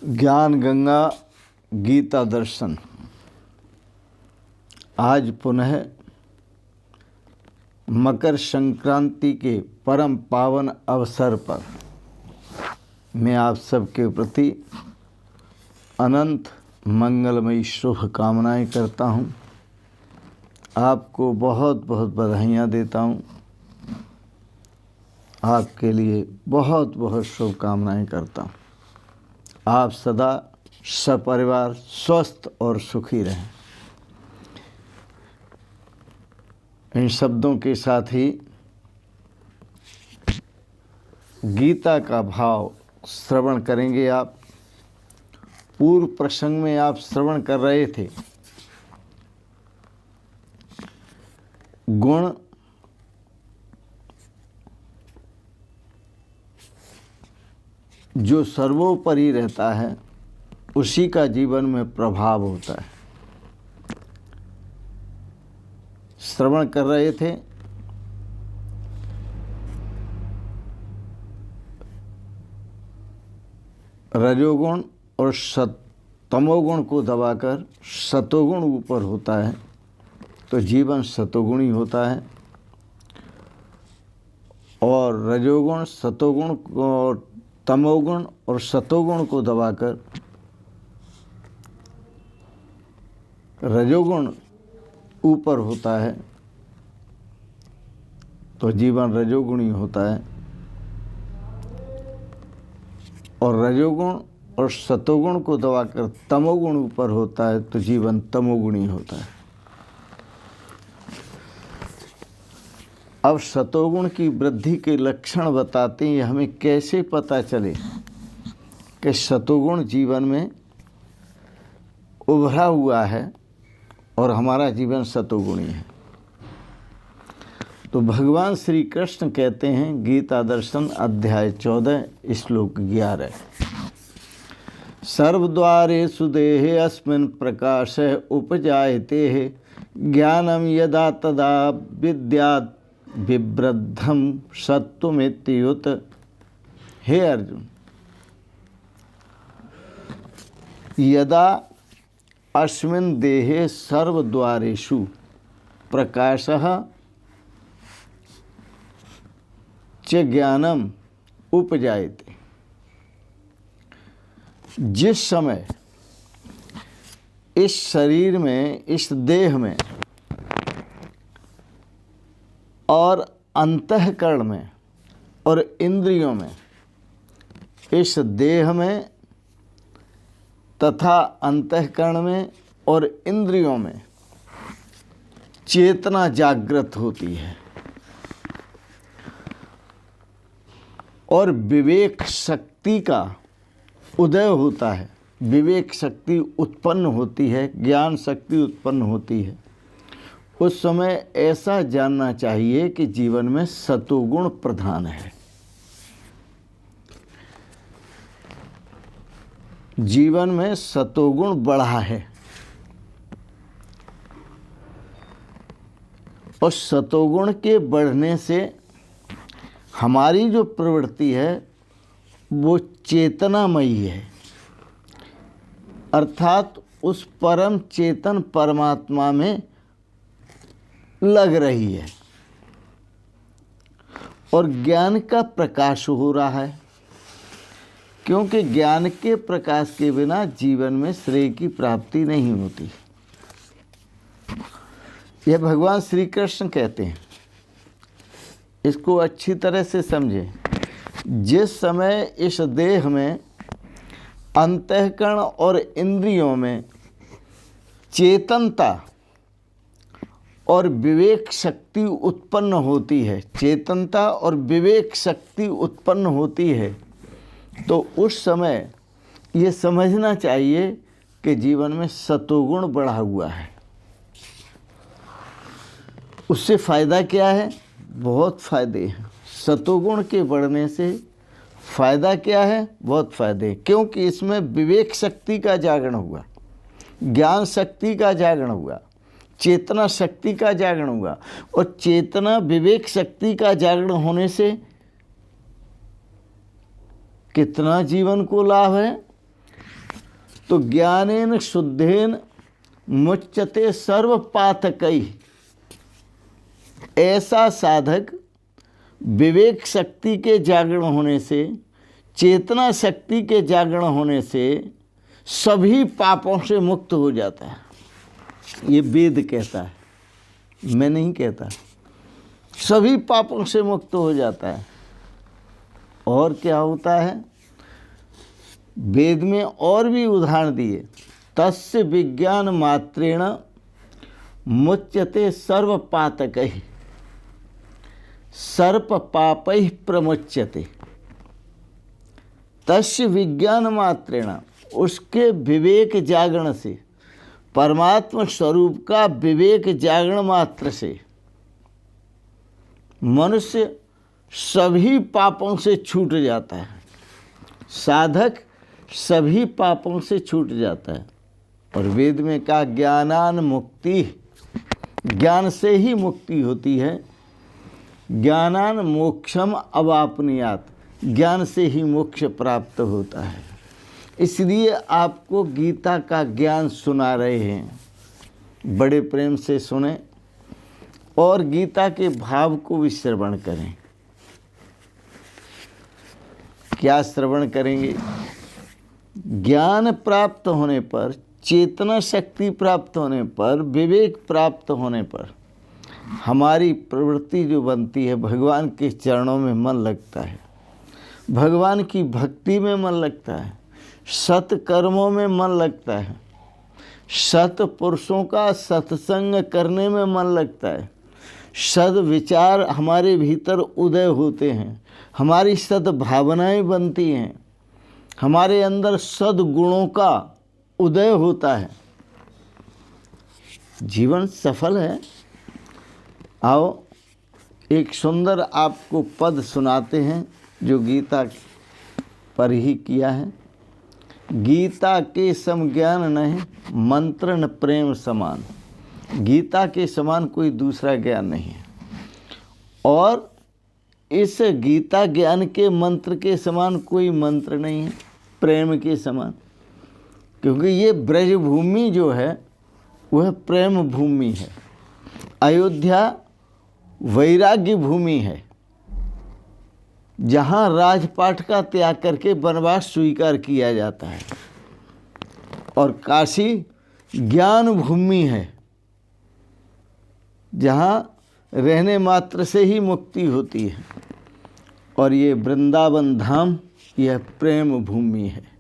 ज्ञान गंगा गीता दर्शन। आज पुनः मकर संक्रांति के परम पावन अवसर पर मैं आप सबके प्रति अनंत मंगलमयी शुभ कामनाएं करता हूं। आपको बहुत बहुत बधाइयाँ देता हूं। आपके लिए बहुत बहुत शुभकामनाएं करता हूं। आप सदा सपरिवार स्वस्थ और सुखी रहें। इन शब्दों के साथ ही गीता का भाव श्रवण करेंगे। आप पूर्व प्रसंग में आप श्रवण कर रहे थे गुण जो सर्वोपरि रहता है उसी का जीवन में प्रभाव होता है। श्रवण कर रहे थे रजोगुण और तमोगुण को दबाकर सतोगुण ऊपर होता है तो जीवन सतोगुणी होता है, और रजोगुण सतोगुण को तमोगुण और सतोगुण को दबाकर रजोगुण ऊपर होता है तो जीवन रजोगुणी होता है, और रजोगुण और सतोगुण को दबाकर तमोगुण ऊपर होता है तो जीवन तमोगुणी होता है। अब सतोगुण की वृद्धि के लक्षण बताते हैं। हमें कैसे पता चले कि सतोगुण जीवन में उभरा हुआ है और हमारा जीवन सतोगुणी है। तो भगवान श्री कृष्ण कहते हैं गीता दर्शन अध्याय 14 श्लोक 11, सर्वद्वारेषु देहे अस्मिन् प्रकाश उपजायते ज्ञानम यदा तदा विद्यात् विवृद्धम सत्वमित्युत। हे अर्जुन, यदा अस्मिन् देहे सर्वद्वारेषु प्रकाशः च ज्ञानम उपजायते। जिस समय इस शरीर में, इस देह में और अंतःकरण में और इंद्रियों में, इस देह में तथा अंतःकरण में और इंद्रियों में चेतना जागृत होती है और विवेक शक्ति का उदय होता है, विवेक शक्ति उत्पन्न होती है, ज्ञान शक्ति उत्पन्न होती है, उस समय ऐसा जानना चाहिए कि जीवन में सतोगुण प्रधान है। जीवन में सतोगुण बढ़ा है और सतोगुण के बढ़ने से हमारी जो प्रवृत्ति है वो चेतनामयी है, अर्थात उस परम चेतन परमात्मा में लग रही है और ज्ञान का प्रकाश हो रहा है, क्योंकि ज्ञान के प्रकाश के बिना जीवन में श्रेय की प्राप्ति नहीं होती। यह भगवान श्री कृष्ण कहते हैं। इसको अच्छी तरह से समझें। जिस समय इस देह में, अंतःकरण और इंद्रियों में चेतनता और विवेक शक्ति उत्पन्न होती है, चेतनता और विवेक शक्ति उत्पन्न होती है, तो उस समय ये समझना चाहिए कि जीवन में सतोगुण बढ़ा हुआ है। उससे फ़ायदा क्या है? बहुत फ़ायदे हैं। सतोगुण के बढ़ने से फ़ायदा क्या है? बहुत फ़ायदे, क्योंकि इसमें विवेक शक्ति का जागरण हुआ, ज्ञान शक्ति का जागरण हुआ, चेतना शक्ति का जागरण हुआ, और चेतना विवेक शक्ति का जागरण होने से कितना जीवन को लाभ है तो ज्ञानेन शुद्धेन मुच्यते सर्व पातकई। ऐसा साधक विवेक शक्ति के जागरण होने से, चेतना शक्ति के जागरण होने से सभी पापों से मुक्त हो जाता है। ये वेद कहता है, मैं नहीं कहता। सभी पापों से मुक्त हो जाता है। और क्या होता है, वेद में और भी उदाहरण दिए। तस्य विज्ञान मात्रेण मुच्यते सर्व पातकैः सर्प पापैः प्रमुच्यते। तस्य विज्ञान मात्रेण, उसके विवेक जागरण से, परमात्मा स्वरूप का विवेक जागरण मात्र से मनुष्य सभी पापों से छूट जाता है। साधक सभी पापों से छूट जाता है। और वेद में कहा ज्ञानान मुक्ति, ज्ञान से ही मुक्ति होती है। ज्ञानान मोक्षम अवाप्नुयात्, ज्ञान से ही मोक्ष प्राप्त होता है। इसलिए आपको गीता का ज्ञान सुना रहे हैं, बड़े प्रेम से सुने और गीता के भाव को भी श्रवण करें। क्या श्रवण करेंगे? ज्ञान प्राप्त होने पर, चेतना शक्ति प्राप्त होने पर, विवेक प्राप्त होने पर हमारी प्रवृत्ति जो बनती है, भगवान के चरणों में मन लगता है, भगवान की भक्ति में मन लगता है, सत्कर्मों में मन लगता है, सत्पुरुषों का सत्संग करने में मन लगता है, सद्विचार हमारे भीतर उदय होते हैं, हमारी सद्भावनाएं बनती हैं, हमारे अंदर सद्गुणों का उदय होता है, जीवन सफल है। आओ एक सुंदर आपको पद सुनाते हैं जो गीता पर ही किया है। गीता के सम ज्ञान नहीं, मंत्र न प्रेम समान। गीता के समान कोई दूसरा ज्ञान नहीं है। और इस गीता ज्ञान के मंत्र के समान कोई मंत्र नहीं है, प्रेम के समान। क्योंकि ये ब्रजभूमि जो है वह प्रेम भूमि है। अयोध्या वैराग्य भूमि है, जहाँ राजपाट का त्याग करके वनवास स्वीकार किया जाता है। और काशी ज्ञान भूमि है, जहाँ रहने मात्र से ही मुक्ति होती है। और ये वृंदावन धाम, यह प्रेम भूमि है।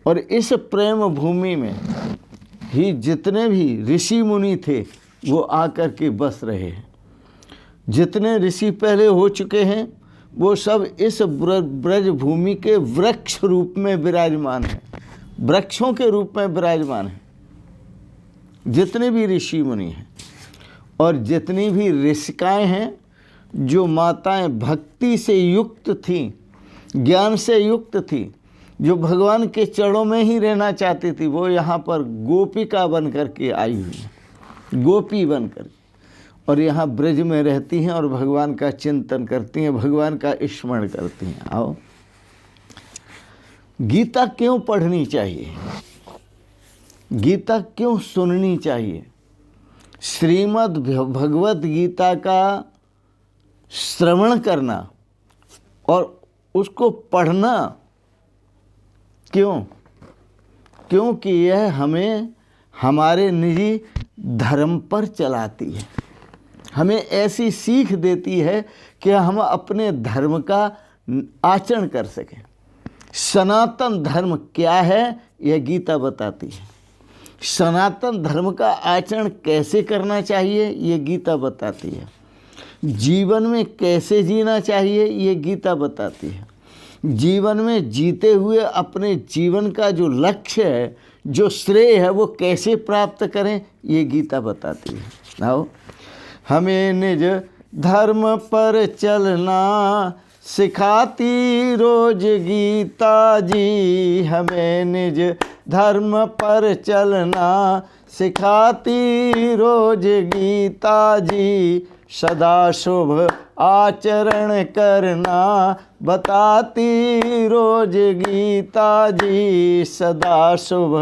और इस प्रेम भूमि में ही जितने भी ऋषि मुनि थे वो आकर के बस रहे हैं। जितने ऋषि पहले हो चुके हैं वो सब इस ब्रज भूमि के वृक्ष रूप में विराजमान हैं, वृक्षों के रूप में विराजमान हैं जितने भी ऋषि मुनि हैं। और जितनी भी ऋषिकाएँ हैं, जो माताएं भक्ति से युक्त थीं, ज्ञान से युक्त थीं, जो भगवान के चरणों में ही रहना चाहती थी, वो यहाँ पर गोपिका बन करके आई हुई हैं, गोपी बनकर। और यहाँ ब्रज में रहती हैं और भगवान का चिंतन करती हैं, भगवान का स्मरण करती हैं। आओ, गीता क्यों पढ़नी चाहिए? गीता क्यों सुननी चाहिए? श्रीमद् भगवत गीता का श्रवण करना और उसको पढ़ना क्यों? क्योंकि यह हमें हमारे निजी धर्म पर चलाती है, हमें ऐसी सीख देती है कि हम अपने धर्म का आचरण कर सकें। सनातन धर्म क्या है, यह गीता बताती है। सनातन धर्म का आचरण कैसे करना चाहिए, ये गीता बताती है। जीवन में कैसे जीना चाहिए, ये गीता बताती है। जीवन में जीते हुए अपने जीवन का जो लक्ष्य है, जो श्रेय है, वो कैसे प्राप्त करें, ये गीता बताती है। आओ, हमें निज धर्म पर चलना सिखाती रोज गीता जी, हमें निज धर्म पर चलना सिखाती रोज गीता जी, सदा शुभ आचरण करना बताती रोज गीता जी, सदा शुभ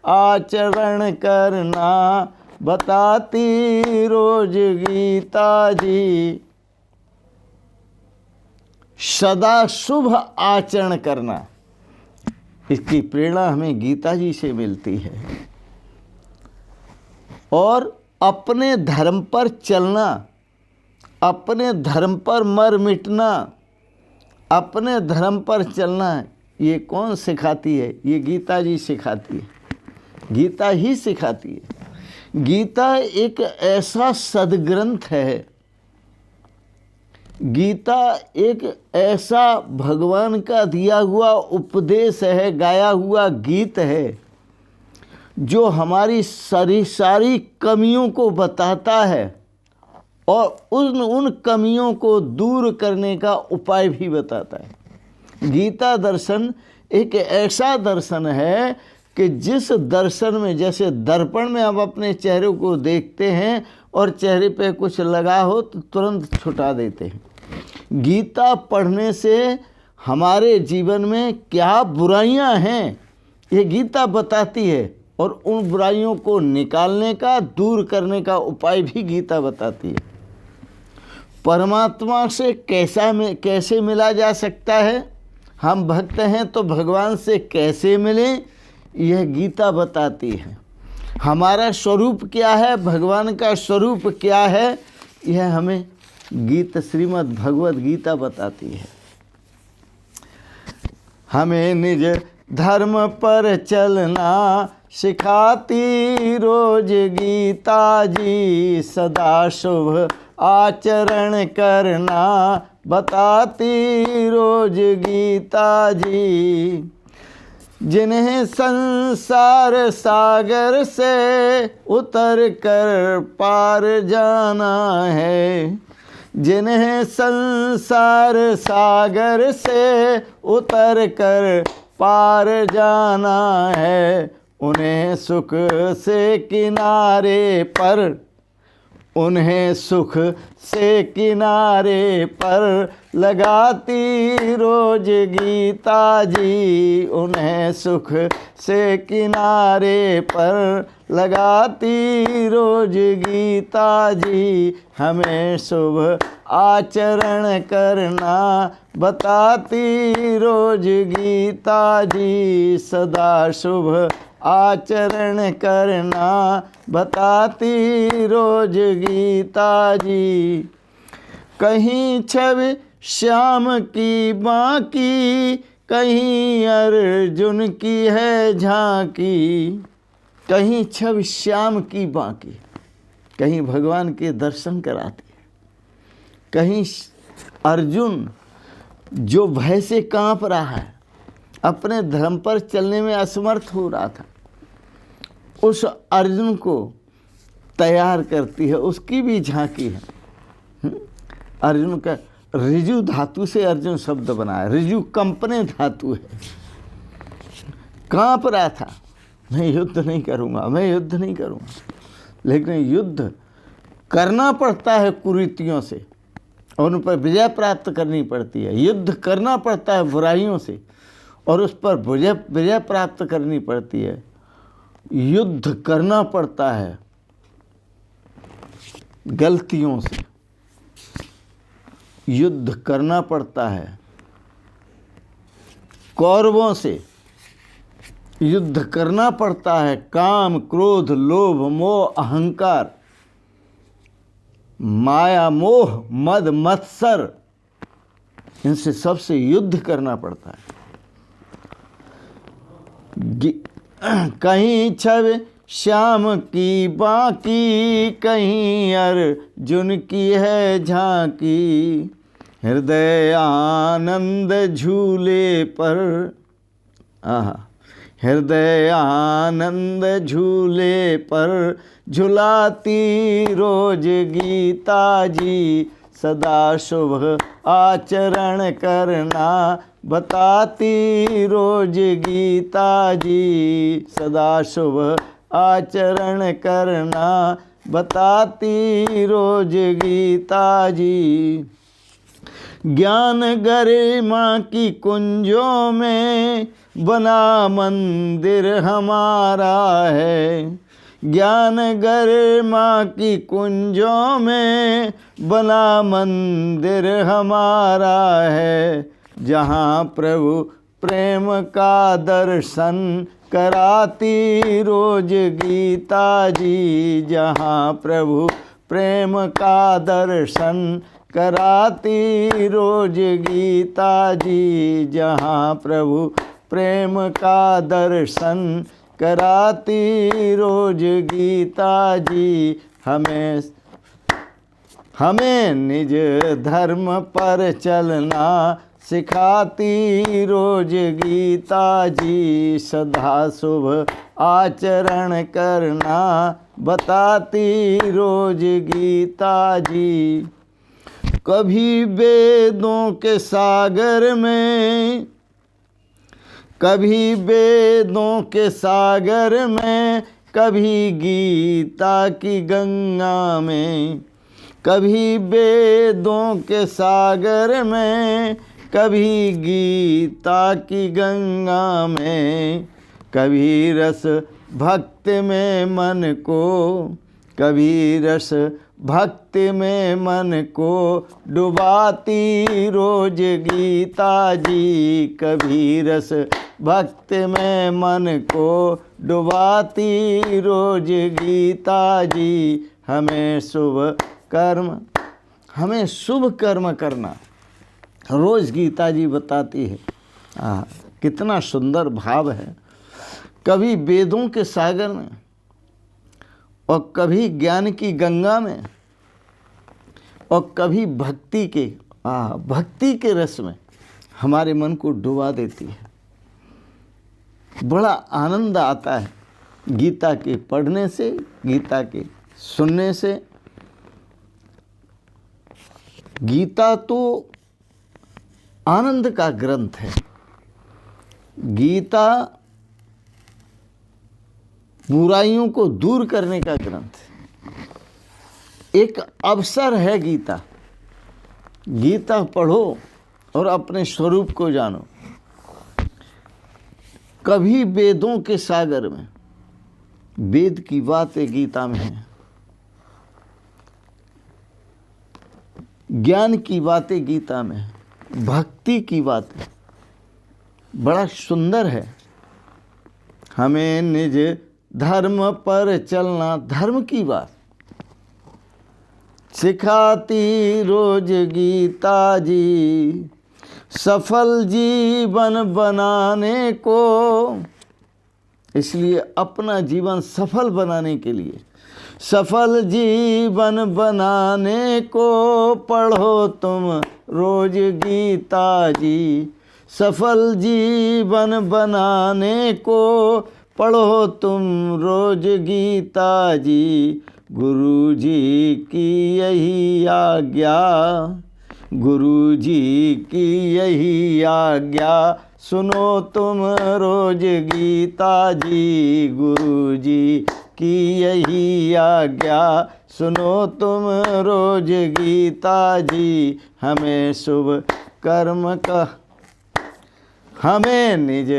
आचरण करना बताती रोज गीता जी। सदा शुभ आचरण करना, इसकी प्रेरणा हमें गीता जी से मिलती है। और अपने धर्म पर चलना, अपने धर्म पर मर मिटना, अपने धर्म पर चलना, ये कौन सिखाती है? ये गीता जी सिखाती है, गीता ही सिखाती है। गीता एक ऐसा सद्ग्रंथ है, गीता एक ऐसा भगवान का दिया हुआ उपदेश है, गाया हुआ गीत है, जो हमारी सारी कमियों को बताता है और उन कमियों को दूर करने का उपाय भी बताता है। गीता दर्शन एक ऐसा दर्शन है कि जिस दर्शन में, जैसे दर्पण में आप अपने चेहरे को देखते हैं और चेहरे पे कुछ लगा हो तो तुरंत छुटा देते हैं, गीता पढ़ने से हमारे जीवन में क्या बुराइयां हैं ये गीता बताती है, और उन बुराइयों को निकालने का, दूर करने का उपाय भी गीता बताती है। परमात्मा से कैसे मिला जा सकता है, हम भक्त हैं तो भगवान से कैसे मिलें, यह गीता बताती है। हमारा स्वरूप क्या है, भगवान का स्वरूप क्या है, यह हमें श्रीमद् भगवद गीता बताती है। हमें निज धर्म पर चलना सिखाती रोज गीता जी, सदा शुभ आचरण करना बताती रोज गीता जी। जिन्हें संसार सागर से उतर कर पार जाना है, जिन्हें संसार सागर से उतर कर पार जाना है, उन्हें सुख से किनारे पर, उन्हें सुख से किनारे पर लगाती रोज गीता जी, उन्हें सुख से किनारे पर लगाती रोज गीता जी। हमें शुभ आचरण करना बताती रोज गीता जी, सदा शुभ आचरण करना बताती रोज गीता जी। कहीं छवि श्याम की बाकी, कहीं अर्जुन की है झांकी, कहीं छवि श्याम की बाकी, कहीं भगवान के दर्शन कराती है, कहीं अर्जुन जो भय से कांप रहा है, अपने धर्म पर चलने में असमर्थ हो रहा था, उस अर्जुन को तैयार करती है, उसकी भी झांकी है। अर्जुन का ऋजु धातु से अर्जुन शब्द बना है, ऋजु कंपने धातु है। कांप रहा था, मैं युद्ध नहीं करूँगा, मैं युद्ध नहीं करूँगा, लेकिन युद्ध करना पड़ता है कुरीतियों से और उन पर विजय प्राप्त करनी पड़ती है। युद्ध करना पड़ता है बुराइयों से और उस पर विजय प्राप्त करनी पड़ती है। युद्ध करना पड़ता है गलतियों से, युद्ध करना पड़ता है कौरवों से, युद्ध करना पड़ता है काम, क्रोध, लोभ, मोह, अहंकार, माया, मोह, मद, मत्सर, इनसे सबसे युद्ध करना पड़ता है। कहीं छवि श्याम की बाकी, कहीं अर्जुन की है झांकी, हृदय आनंद झूले पर, हृदय आनंद झूले पर झुलाती रोज गीता जी, सदा शुभ आचरण करना बताती रोज गीता जी, सदा शुभ आचरण करना बताती रोज गीता जी। ज्ञान गरिमा की कुंजों में बना मंदिर हमारा है। ज्ञान गरिमा की कुंजों में बना मंदिर हमारा है। जहाँ प्रभु प्रेम का दर्शन कराती रोज गीता जी। जहाँ प्रभु प्रेम का दर्शन कराती रोज गीता जी। जहाँ प्रभु प्रेम का दर्शन कराती रोज गीता जी। हमें निज धर्म पर चलना सिखाती रोज गीता जी। सदा शुभ आचरण करना बताती रोज गीता जी। कभी वेदों के सागर में, कभी वेदों के सागर में, कभी गीता की गंगा में। कभी वेदों के सागर में, कभी गीता की गंगा में। कभी रस भक्ति में मन को, कभी रस भक्ति में मन को डुबाती रोज गीता जी। कभी रस भक्ति में मन को डुबाती रोज गीता जी। हमें शुभ कर्म करना रोज गीता जी बताती है। कितना सुंदर भाव है। कभी वेदों के सागर में और कभी ज्ञान की गंगा में और कभी भक्ति के रस में हमारे मन को डुबा देती है। बड़ा आनंद आता है गीता के पढ़ने से, गीता के सुनने से। गीता तो आनंद का ग्रंथ है। गीता बुराइयों को दूर करने का ग्रंथ है। एक अवसर है गीता। गीता पढ़ो और अपने स्वरूप को जानो। कभी वेदों के सागर में, वेद की बातें गीता में है। ज्ञान की बातें गीता में है। भक्ति की बातें बड़ा सुंदर है। हमें निज धर्म पर चलना, धर्म की बात सिखाती रोज गीता जी। सफल जीवन बनाने को, इसलिए अपना जीवन सफल बनाने के लिए, सफल जीवन बनाने को पढ़ो तुम रोज गीता जी। सफल जीवन बनाने को पढ़ो तुम रोज गीता जी। गुरु जी की यही आज्ञा, गुरु जी की यही आज्ञा सुनो तुम रोज गीता जी। गुरु जी की यही आज्ञा सुनो तुम रोज गीता जी। हमें शुभ कर्म का, हमें निज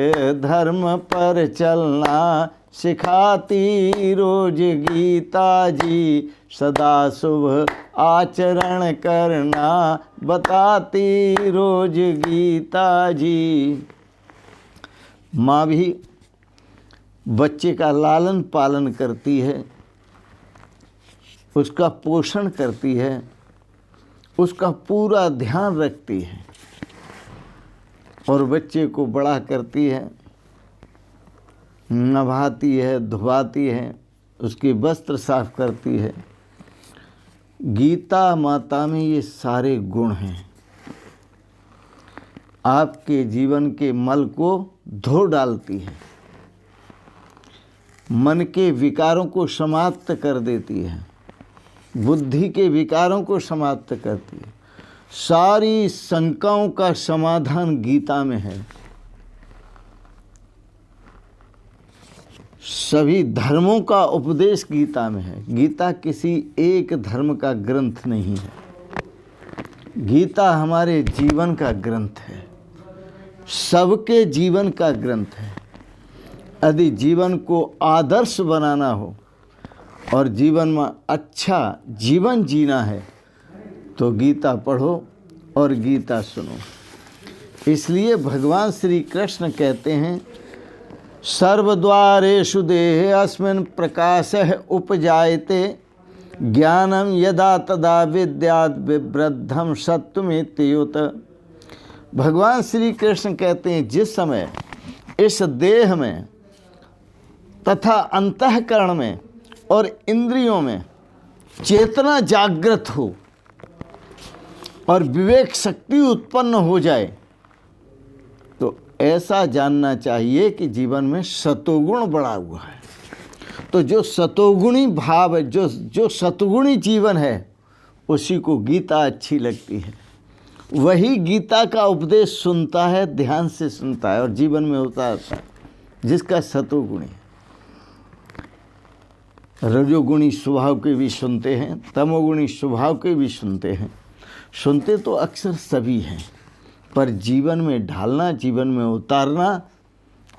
धर्म पर चलना सिखाती रोज गीता जी। सदा शुभ आचरण करना बताती रोज गीता जी। माँ भी बच्चे का लालन पालन करती है, उसका पोषण करती है, उसका पूरा ध्यान रखती है और बच्चे को बड़ा करती है, नभाती है, धुआती है, उसके वस्त्र साफ करती है। गीता माता में ये सारे गुण हैं। आपके जीवन के मल को धो डालती है, मन के विकारों को समाप्त कर देती है, बुद्धि के विकारों को समाप्त करती है। सारी शंकाओं का समाधान गीता में है। सभी धर्मों का उपदेश गीता में है। गीता किसी एक धर्म का ग्रंथ नहीं है, गीता हमारे जीवन का ग्रंथ है, सबके जीवन का ग्रंथ है। यदि जीवन को आदर्श बनाना हो और जीवन में अच्छा जीवन जीना है तो गीता पढ़ो और गीता सुनो। इसलिए भगवान श्री कृष्ण कहते हैं, सर्वद्वारेषु देहे अस्मिन् प्रकाशः उपजायते ज्ञानम यदा तदा विद्यात् विवृद्धम सत्वमेत्युत। भगवान श्री कृष्ण कहते हैं, जिस समय इस देह में तथा अंतःकरण में और इंद्रियों में चेतना जागृत हो और विवेक शक्ति उत्पन्न हो जाए तो ऐसा जानना चाहिए कि जीवन में सतोगुण बढ़ा हुआ है। तो जो सतोगुणी भाव है, जो सतगुणी जीवन है, उसी को गीता अच्छी लगती है। वही गीता का उपदेश सुनता है, ध्यान से सुनता है और जीवन में उतारता है, जिसका सतोगुणी है। रजोगुणी स्वभाव के भी सुनते हैं, तमोगुणी स्वभाव के भी सुनते हैं। सुनते तो अक्सर सभी हैं, पर जीवन में ढालना, जीवन में उतारना,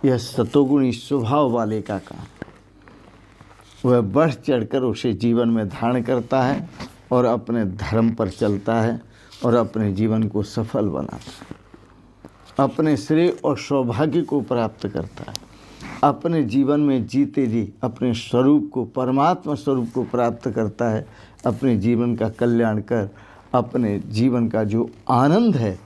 यह सतोगुणी स्वभाव वाले का काम। वह बढ़ चढ़कर उसे जीवन में धारण करता है और अपने धर्म पर चलता है और अपने जीवन को सफल बनाता है, अपने श्रेय और सौभाग्य को प्राप्त करता है, अपने जीवन में जीते जी अपने स्वरूप को, परमात्मा स्वरूप को प्राप्त करता है, अपने जीवन का कल्याण कर अपने जीवन का जो आनंद है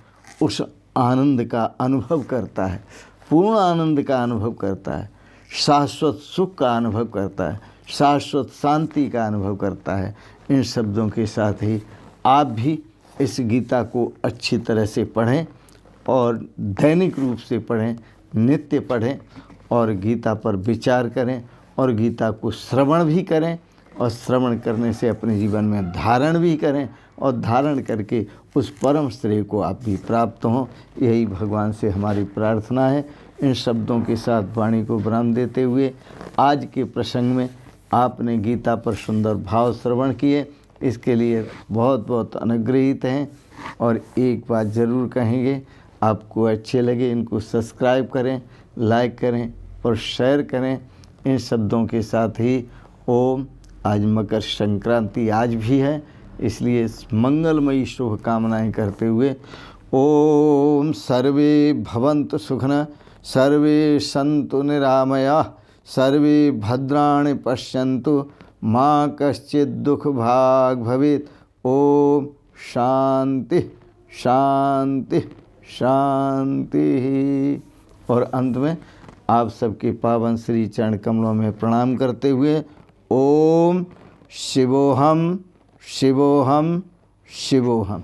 उस आनंद का अनुभव करता है, पूर्ण आनंद का अनुभव करता है, शाश्वत सुख का अनुभव करता है, शाश्वत शांति का अनुभव करता है। इन शब्दों के साथ ही आप भी इस गीता को अच्छी तरह से पढ़ें और दैनिक रूप से पढ़ें, नित्य पढ़ें और गीता पर विचार करें और गीता को श्रवण भी करें और श्रवण करने से अपने जीवन में धारण भी करें और धारण करके उस परम श्रेय को आप भी प्राप्त हों। यही भगवान से हमारी प्रार्थना है। इन शब्दों के साथ वाणी को विराम देते हुए आज के प्रसंग में आपने गीता पर सुंदर भाव श्रवण किए, इसके लिए बहुत बहुत अनुग्रहित हैं। और एक बात ज़रूर कहेंगे, आपको अच्छे लगे इनको सब्सक्राइब करें, लाइक करें और शेयर करें। इन शब्दों के साथ ही ओम, आज मकर संक्रांति आज भी है, इसलिए मंगलमयी शुभकामनाएं करते हुए ओम सर्वे भवन्तु सुखिनः, सर्वे सन्तु निरामयाः, सर्वे भद्राणि पश्यन्तु, माँ कश्चित् दुख भाग भवेत्। ओम शांति शांति शांति। और अंत में आप सबके पावन श्री चरण कमलों में प्रणाम करते हुए ओम शिवोहम शिवोहम शिवोहम।